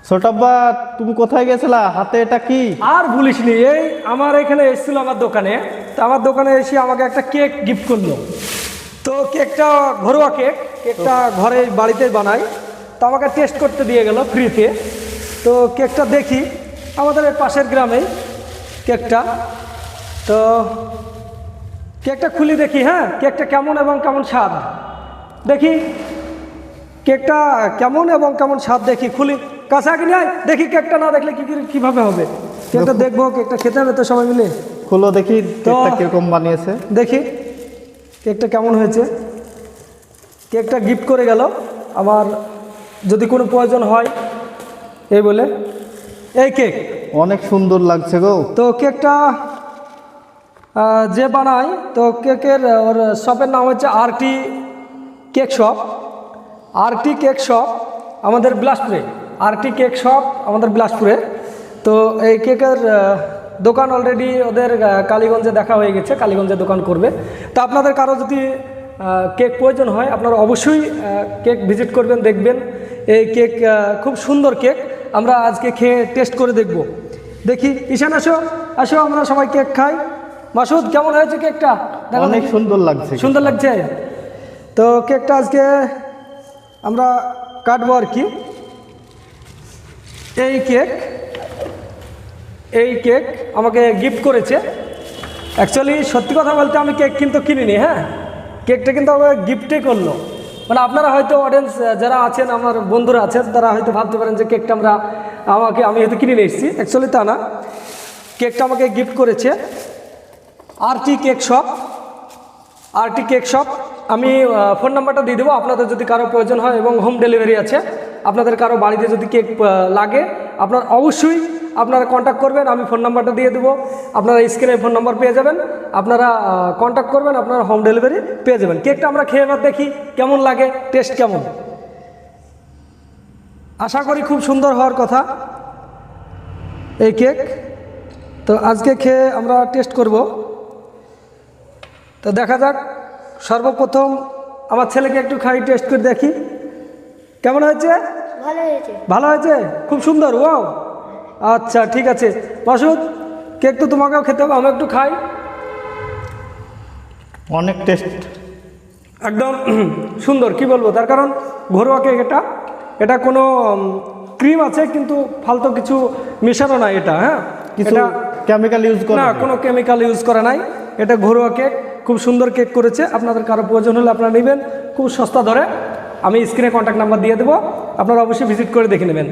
ছোটাব্বা, তুমি কোথায় গেছিলা? হাতে এটা কি? আর বলিসনি, এই আমার এখানে এসেছিল আমার দোকানে। তো আমার দোকানে এসে আমাকে একটা কেক গিফট করলো। তো কেকটা ঘরোয়া কেকটা ঘরে বাড়িতে বানাই। তো আমাকে টেস্ট করতে দিয়ে গেল ফ্রিতে। তো কেকটা দেখি, আমাদের এই পাশের গ্রামেই কেকটা। তো কেকটা খুলি দেখি, হ্যাঁ কেকটা কেমন এবং কেমন স্বাদ দেখি। কেকটা কেমন এবং কেমন স্বাদ দেখি, খুলি কাছে আগে নিয়ে দেখি। কেকটা না দেখলে কিভাবে হবে? কেকটা দেখবো, কেকটা খেতে হবে তো সবাই মিলে। খুলো দেখি তো কেকটা কিরকম বানিয়েছে। দেখি কেকটা কেমন হয়েছে। কেকটা গিফট করে গেল আমার, যদি কোনো প্রয়োজন হয় এই বলে। এই কেক অনেক সুন্দর লাগছে গো। তো কেকটা যে বানায়, তো কেকের ওর শপের নাম হচ্ছে RT cake shop. RT cake shop আমাদের বিলাসপুরে। আরটি কেক শপ আমাদের বিলাসপুরে। তো এই কেকের দোকান অলরেডি ওদের কালীগঞ্জে দেখা হয়ে গেছে, কালীগঞ্জে দোকান করবে। তো আপনাদের কারো যদি কেক প্রয়োজন হয়, আপনারা অবশ্যই কেক ভিজিট করবেন, দেখবেন। এই কেক খুব সুন্দর কেক। আমরা আজকে খেয়ে টেস্ট করে দেখব। দেখি ঈশান, আসো আসো, আমরা সবাই কেক খাই। মাসুদ, কেমন হয়েছে কেকটা? অনেক সুন্দর লাগছে। সুন্দর লাগছে। তো কেকটা আজকে আমরা কাটবো আর কি। এই কেক আমাকে গিফট করেছে। অ্যাকচুয়ালি সত্যি কথা বলতে আমি কেক কিন্তু কিনিনি, হ্যাঁ কেকটা কিন্তু আমাকে গিফটই করলো। মানে আপনারা হয়তো অডিয়েন্স যারা আছেন, আমার বন্ধুরা আছেন, তারা হয়তো ভাবতে পারেন যে কেকটা আমি হয়তো কিনে নিয়ে এসেছি। অ্যাকচুয়ালি তা না, কেকটা আমাকে গিফট করেছে RT cake shop. RT cake shop, আমি ফোন নাম্বারটা দিয়ে দেবো আপনাদের যদি কারো প্রয়োজন হয়, এবং হোম ডেলিভারি আছে। আপনাদের কারো বাড়িতে যদি কেক লাগে, আপনারা অবশ্যই আপনারা কন্ট্যাক্ট করবেন। আমি ফোন নাম্বারটা দিয়ে দেবো, আপনারা স্ক্রিনে ফোন নাম্বার পেয়ে যাবেন। আপনারা কন্ট্যাক্ট করবেন, আপনারা হোম ডেলিভারি পেয়ে যাবেন। কেকটা আমরা খেয়ে এবার দেখি কেমন লাগে, টেস্ট কেমন। আশা করি খুব সুন্দর হওয়ার কথা এই কেক। তো আজকে খেয়ে আমরা টেস্ট করব। তো দেখা যাক। সর্বপ্রথম আমার ছেলেকে একটু খাই, টেস্ট করে দেখি কেমন হয়েছে। ভালো হয়েছে। ভালো হয়েছে, খুব সুন্দর। ওয়াও, আচ্ছা ঠিক আছে। মাসুদ, কেক তো তোমাকেও খেতে হবে, আমি একটু খাই। অনেক টেস্ট, একদম সুন্দর। কি বলবো, তার কারণ ঘরোয়া কেক এটা কোনো ক্রিম আছে কিন্তু ফালতু কিছু মেশানো নাই এটা। হ্যাঁ, কিছু কেমিক্যাল ইউজ করে না, কোনো কেমিক্যাল ইউজ করা নাই। এটা ঘরোয়া কেক, খুব সুন্দর কেক করেছে। আপনাদের কারো প্রয়োজন হলে আপনারা নেবেন, খুব সস্তা ধরে। আমি স্ক্রিনে কন্ট্যাক্ট নাম্বার দিয়ে দেবো, আপনারা অবশ্যই ভিজিট করে দেখে নেবেন।